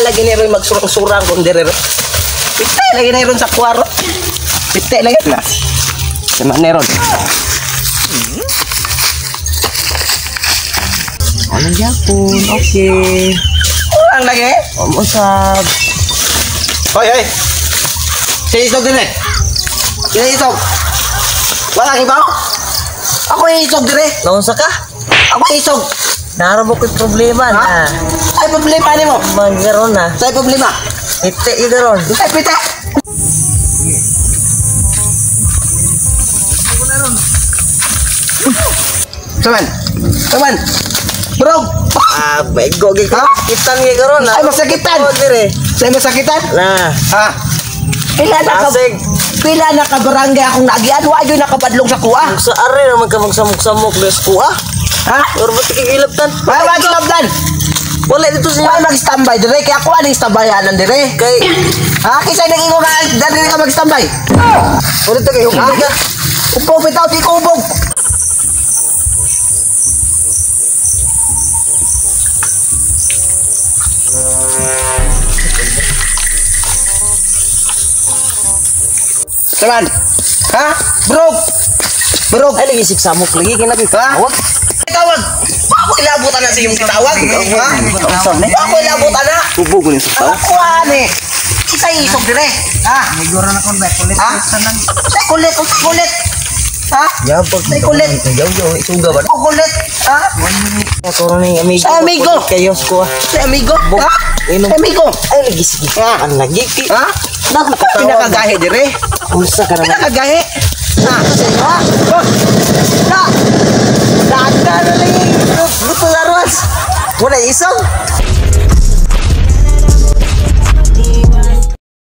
Lagi na rin magsurang-surang kung dire. Pite lagi na rin sa kwaro. Pite lagi na. Sama na rin. Ano yapon? Okay. Kurang lagi? Umusap. Hoy, hoy. Sinisog din eh. Sinisog. Walang ibaw. Ako isog dire. Naunsa ka? Ako isog. Narabok yung problema na. Ay, problema ni mo? Magkaroon na. Sa'yo problema? Pite yung garoon. Ay, pite! Saman! Saman! Bro! Ah, may gogi ka. Sakitan yung garoon. Ay, masakitan! Sa'yo masakitan? Na. Ha? Pila na ka barangay akong naagian. Huwag yung nakabadlong sa kuha. Sa are naman ka magsamok-samok na sa kuha. Ha? Or ba't ikikilaptan? Wala magkilaptan! Wala dito siya. Wala mag-standby dire. Kaya ako anong standbyanan dire. Kay... Ha? Kisa'y nag-ingo ka. Dali ka mag-standby. Wala ito kayo. Ha? Upong bitaw. Di ko ubog. Saman? Ha? Bro! Bro! Ay, lagi siksamok lagi. Kinapit ka? Tawag? Tawag! Ako ilabutan na sa iyong tawag. Ha? Ako ilabutan na. Ubo ko sa tao. Ako ani. Isa isog dire. Ha? May gura na kon ba kulit. Sa kulit, kulit. Ha? Yabag. Sa kulit. Yaw, isuga ba? Kulit. Ha? Ako ni amigo. Sa amigo. Kayo ko. Sa amigo. Ha? Sa amigo. Ay lagi sige. An lagi. Ha? Pinakagahe dire. Unsa ka na? Pinakagahe. Ha? Ha? Ha? Dada na lang. Luto laruas. Wala isang.